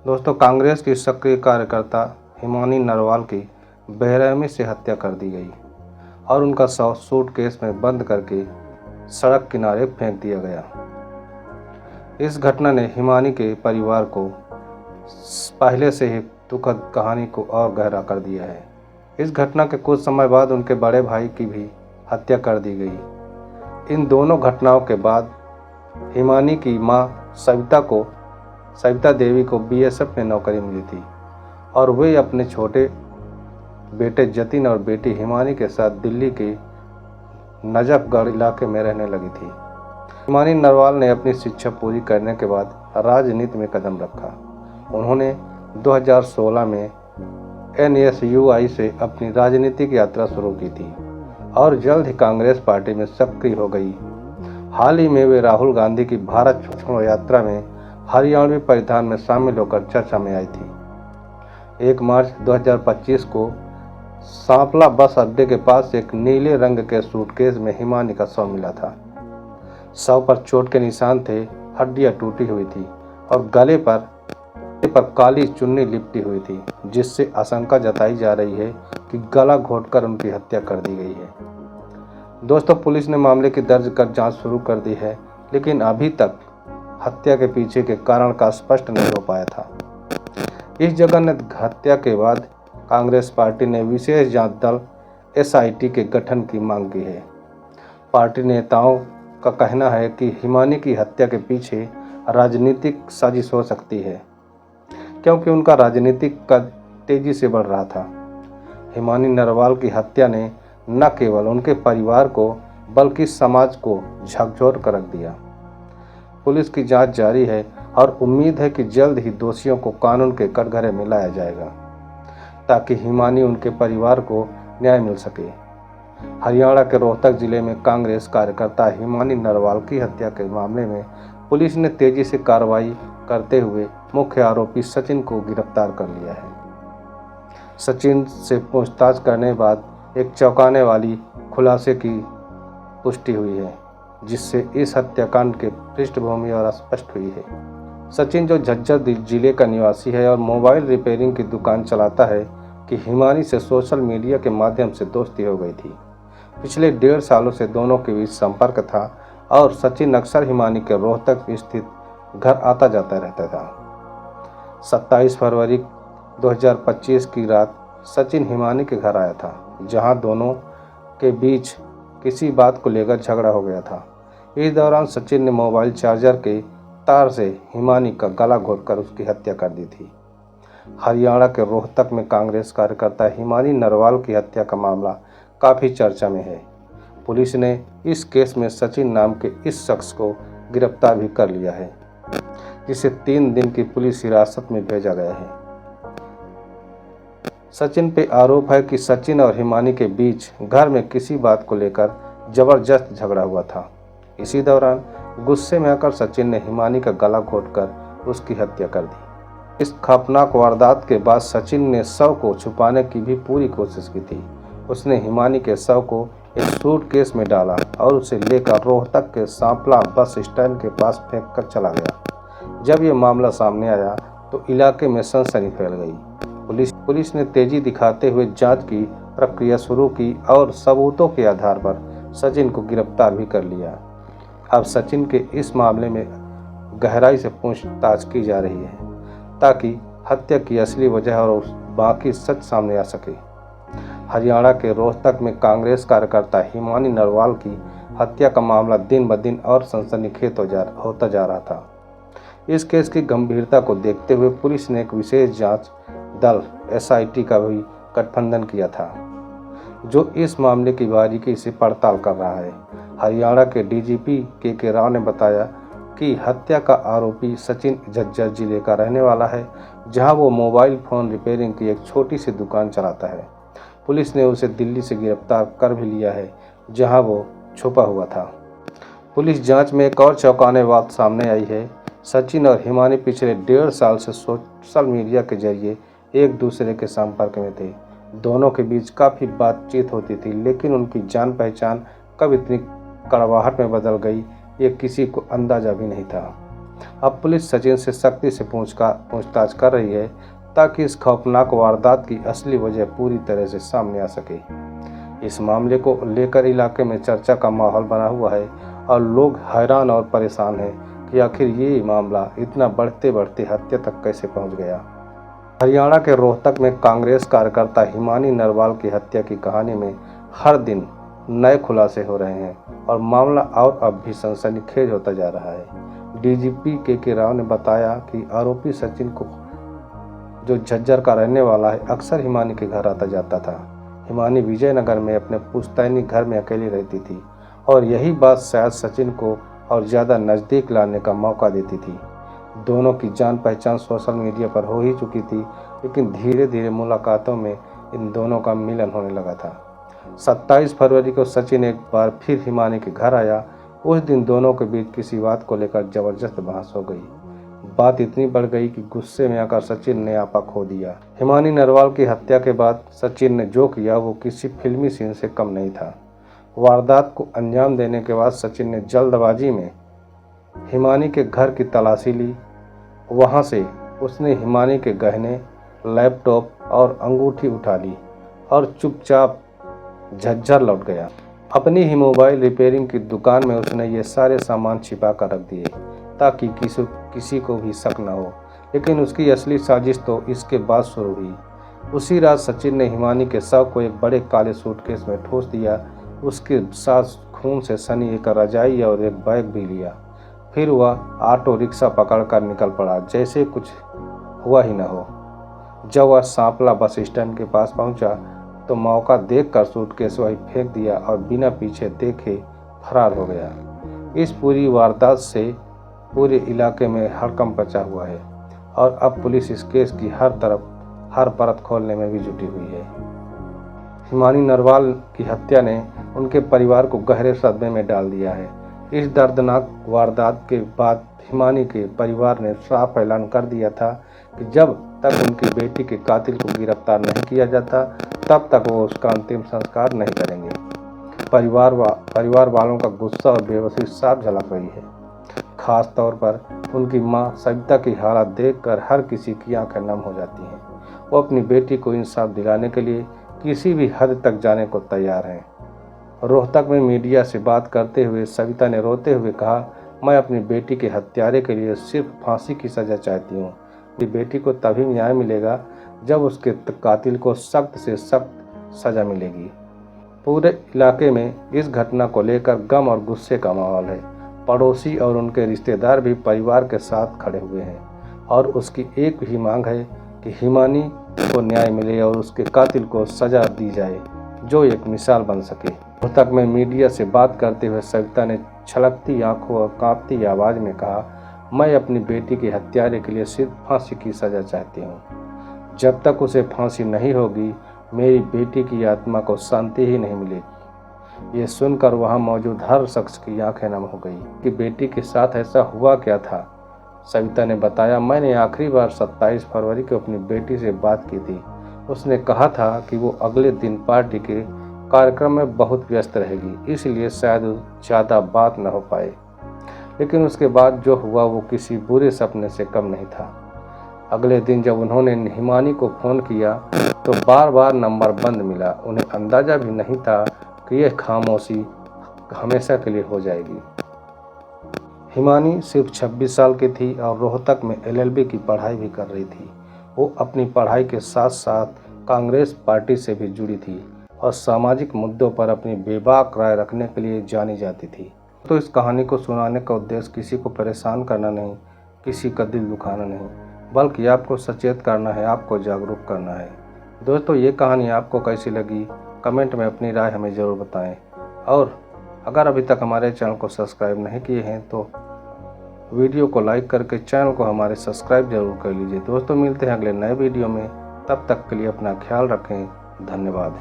दोस्तों, कांग्रेस की सक्रिय कार्यकर्ता हिमानी नरवाल की बेरहमी से हत्या कर दी गई और उनका शव सूटकेस में बंद करके सड़क किनारे फेंक दिया गया। इस घटना ने हिमानी के परिवार को पहले से ही दुखद कहानी को और गहरा कर दिया है। इस घटना के कुछ समय बाद उनके बड़े भाई की भी हत्या कर दी गई। इन दोनों घटनाओं के बाद हिमानी की मां सविता देवी को बीएसएफ में नौकरी मिली थी और वे अपने छोटे बेटे जतिन और बेटी हिमानी के साथ दिल्ली के नजफगढ़ इलाके में रहने लगी थी। हिमानी नरवाल ने अपनी शिक्षा पूरी करने के बाद राजनीति में कदम रखा। उन्होंने 2016 में NSUI से अपनी राजनीतिक यात्रा शुरू की थी और जल्द ही कांग्रेस पार्टी में सक्रिय हो गई। हाल ही में वे राहुल गांधी की भारत छोड़ो यात्रा में हरियाणवी परिधान में शामिल होकर चर्चा में आई थी। 1 मार्च 2025 को सांपला बस अड्डे के पास एक नीले रंग के सूटकेस में हिमानी का शव मिला था। शव पर चोट के निशान थे, हड्डियां टूटी हुई थी और गले पर काली चुन्नी लिपटी हुई थी, जिससे आशंका जताई जा रही है कि गला घोंटकर उनकी हत्या कर दी गई है। दोस्तों, पुलिस ने मामले की दर्ज कर जांच शुरू कर दी है, लेकिन अभी तक हत्या के पीछे के कारण का स्पष्ट नहीं हो पाया था। इस जघन्य हत्या के बाद कांग्रेस पार्टी ने विशेष जांच दल SIT के गठन की मांग की है। पार्टी नेताओं का कहना है कि हिमानी की हत्या के पीछे राजनीतिक साजिश हो सकती है, क्योंकि उनका राजनीतिक कद तेजी से बढ़ रहा था। हिमानी नरवाल की हत्या ने न केवल उनके परिवार को बल्कि समाज को झकझोर कर रख दिया। पुलिस की जांच जारी है और उम्मीद है कि जल्द ही दोषियों को कानून के कटघरे में लाया जाएगा, ताकि हिमानी उनके परिवार को न्याय मिल सके। हरियाणा के रोहतक जिले में कांग्रेस कार्यकर्ता हिमानी नरवाल की हत्या के मामले में पुलिस ने तेजी से कार्रवाई करते हुए मुख्य आरोपी सचिन को गिरफ्तार कर लिया है। सचिन से पूछताछ करने बाद एक चौंकाने वाली खुलासे की पुष्टि हुई है, जिससे इस हत्याकांड के पृष्ठभूमि और स्पष्ट हुई है। सचिन, जो झज्जर जिले का निवासी है और मोबाइल रिपेयरिंग की दुकान चलाता है, कि हिमानी से सोशल मीडिया के माध्यम से दोस्ती हो गई थी। पिछले 1.5 सालों से दोनों के बीच संपर्क था और सचिन अक्सर हिमानी के रोहतक स्थित घर आता जाता रहता था। 27 फरवरी 2025 की रात सचिन हिमानी के घर आया था, जहां दोनों के बीच किसी बात को लेकर झगड़ा हो गया था। इस दौरान सचिन ने मोबाइल चार्जर के तार से हिमानी का गला घोंटकर उसकी हत्या कर दी थी। हरियाणा के रोहतक में कांग्रेस कार्यकर्ता हिमानी नरवाल की हत्या का मामला काफ़ी चर्चा में है। पुलिस ने इस केस में सचिन नाम के इस शख्स को गिरफ्तार भी कर लिया है, जिसे 3 दिन की पुलिस हिरासत में भेजा गया है। सचिन पे आरोप है कि सचिन और हिमानी के बीच घर में किसी बात को लेकर जबरदस्त झगड़ा हुआ था। इसी दौरान गुस्से में आकर सचिन ने हिमानी का गला घोंटकर उसकी हत्या कर दी। इस खौफनाक वारदात के बाद सचिन ने शव को छुपाने की भी पूरी कोशिश की थी। उसने हिमानी के शव को एक सूटकेस में डाला और उसे लेकर रोहतक के सांपला बस स्टैंड के पास फेंक कर चला गया। जब ये मामला सामने आया तो इलाके में सनसनी फैल गई। पुलिस ने तेजी दिखाते हुए जांच की प्रक्रिया शुरू की और सबूतों के आधार पर सचिन को गिरफ्तार भी कर लिया। अब सचिन के इस मामले में गहराई से पूछताछ की जा रही है, ताकि हत्या की असली वजह और बाकी सच सामने आ सके। हरियाणा के रोहतक में कांग्रेस कार्यकर्ता हिमानी नरवाल की हत्या का मामला दिन ब दिन और सनसनीखेज होता जा रहा था। इस केस की गंभीरता को देखते हुए पुलिस ने एक विशेष जांच दल SIT का भी गठबंधन किया था, जो इस मामले की बारीकी से पड़ताल कर रहा है। हरियाणा के DGP KK राव ने बताया कि हत्या का आरोपी सचिन झज्जर जिले का रहने वाला है, जहां वो मोबाइल फ़ोन रिपेयरिंग की एक छोटी सी दुकान चलाता है। पुलिस ने उसे दिल्ली से गिरफ्तार कर भी लिया है, जहां वो छुपा हुआ था। पुलिस जांच में एक और चौंकाने बात सामने आई है। सचिन और हिमानी पिछले 1.5 साल से सोशल मीडिया के जरिए एक दूसरे के संपर्क में थे। दोनों के बीच काफ़ी बातचीत होती थी, लेकिन उनकी जान पहचान कब इतनी कड़वाहट में बदल गई, ये किसी को अंदाजा भी नहीं था। अब पुलिस सचिन से सख्ती से पूछताछ कर रही है ताकि इस खौफनाक वारदात की असली वजह पूरी तरह से सामने आ सके। इस मामले को लेकर इलाके में चर्चा का माहौल बना हुआ है और लोग हैरान और परेशान हैं कि आखिर ये मामला इतना बढ़ते बढ़ते हत्या तक कैसे पहुंच गया। हरियाणा के रोहतक में कांग्रेस कार्यकर्ता हिमानी नरवाल की हत्या की कहानी में हर दिन नए खुलासे हो रहे हैं और मामला और अब भी सनसनीखेज होता जा रहा है। डीजीपी के राव ने बताया कि आरोपी सचिन को, जो झज्जर का रहने वाला है, अक्सर हिमानी के घर आता जाता था। हिमानी विजयनगर में अपने पुश्तैनी घर में अकेली रहती थी और यही बात शायद सचिन को और ज़्यादा नज़दीक लाने का मौका देती थी। दोनों की जान पहचान सोशल मीडिया पर हो ही चुकी थी, लेकिन धीरे धीरे मुलाकातों में इन दोनों का मिलन होने लगा था। 27 फरवरी को सचिन एक बार फिर हिमानी के घर आया। उस दिन दोनों के बीच किसी बात को लेकर जबरदस्त बहस हो गई। बात इतनी बढ़ गई कि गुस्से में आकर सचिन ने आपा खो दिया। हिमानी नरवाल की हत्या के बाद सचिन ने जो किया वो किसी फिल्मी सीन से कम नहीं था। वारदात को अंजाम देने के बाद सचिन ने जल्दबाजी में हिमानी के घर की तलाशी ली। वहां से उसने हिमानी के गहने, लैपटॉप और अंगूठी उठा ली और चुपचाप झज्जर लौट गया। अपनी ही मोबाइल रिपेयरिंग की दुकान में उसने ये सारे सामान छिपा कर रख दिए ताकि किसी को भी शक न हो। लेकिन उसकी असली साजिश तो इसके बाद शुरू हुई। उसी रात सचिन ने हिमानी के शव को एक बड़े काले सूटकेस में ठूस दिया। उसके साथ खून से सनी एक रजाई और एक बैग भी लिया। फिर वह ऑटो रिक्शा पकड़कर निकल पड़ा जैसे कुछ हुआ ही न हो। जब वह सांपला बस स्टैंड के पास पहुंचा तो मौका देखकर सूटकेस वही फेंक दिया और बिना पीछे देखे फरार हो गया। इस पूरी वारदात से पूरे इलाके में हड़कंप मचा हुआ है और अब पुलिस इस केस की हर परत खोलने में भी जुटी हुई है। हिमानी नरवाल की हत्या ने उनके परिवार को गहरे सदमे में डाल दिया है। इस दर्दनाक वारदात के बाद हिमानी के परिवार ने साफ ऐलान कर दिया था कि जब तक उनकी बेटी के कातिल को गिरफ्तार नहीं किया जाता तब तक वो उसका अंतिम संस्कार नहीं करेंगे। परिवार वालों का गुस्सा और बेबसी साफ झलक रही है। खास तौर पर उनकी मां सविता की हालत देखकर हर किसी की आंखें नम हो जाती हैं। वो अपनी बेटी को इंसाफ दिलाने के लिए किसी भी हद तक जाने को तैयार हैं। रोहतक में मीडिया से बात करते हुए सविता ने रोते हुए कहा, मैं अपनी बेटी के हत्यारे के लिए सिर्फ फांसी की सज़ा चाहती हूँ। मेरी बेटी को तभी न्याय मिलेगा जब उसके कातिल को सख्त से सख्त सज़ा मिलेगी। पूरे इलाके में इस घटना को लेकर गम और गुस्से का माहौल है। पड़ोसी और उनके रिश्तेदार भी परिवार के साथ खड़े हुए हैं और उसकी एक ही मांग है कि हिमानी को न्याय मिले और उसके कातिल को सज़ा दी जाए जो एक मिसाल बन सके। रोहतक में मीडिया से बात करते हुए सविता ने छलकती आंखों और कांपती आवाज़ में कहा, मैं अपनी बेटी के हत्यारे के लिए सिर्फ फांसी की सज़ा चाहती हूँ। जब तक उसे फांसी नहीं होगी मेरी बेटी की आत्मा को शांति ही नहीं मिलेगी। ये सुनकर वहाँ मौजूद हर शख्स की आंखें नम हो गई कि बेटी के साथ ऐसा हुआ क्या था। सविता ने बताया, मैंने आखिरी बार 27 फरवरी को अपनी बेटी से बात की थी। उसने कहा था कि वो अगले दिन पार्टी के कार्यक्रम में बहुत व्यस्त रहेगी, इसलिए शायद ज़्यादा बात न हो पाए। लेकिन उसके बाद जो हुआ वो किसी बुरे सपने से कम नहीं था। अगले दिन जब उन्होंने हिमानी को फ़ोन किया तो बार बार नंबर बंद मिला। उन्हें अंदाज़ा भी नहीं था कि यह खामोशी हमेशा के लिए हो जाएगी। हिमानी सिर्फ 26 साल की थी और रोहतक में LLB की पढ़ाई भी कर रही थी। वो अपनी पढ़ाई के साथ साथ कांग्रेस पार्टी से भी जुड़ी थी और सामाजिक मुद्दों पर अपनी बेबाक राय रखने के लिए जानी जाती थी। तो इस कहानी को सुनाने का उद्देश्य किसी को परेशान करना नहीं, किसी का दिल दुखाना नहीं, बल्कि आपको सचेत करना है, आपको जागरूक करना है। दोस्तों, ये कहानी आपको कैसी लगी कमेंट में अपनी राय हमें ज़रूर बताएं और अगर अभी तक हमारे चैनल को सब्सक्राइब नहीं किए हैं तो वीडियो को लाइक करके चैनल को हमारे सब्सक्राइब जरूर कर लीजिए। दोस्तों, मिलते हैं अगले नए वीडियो में। तब तक के लिए अपना ख्याल रखें। धन्यवाद।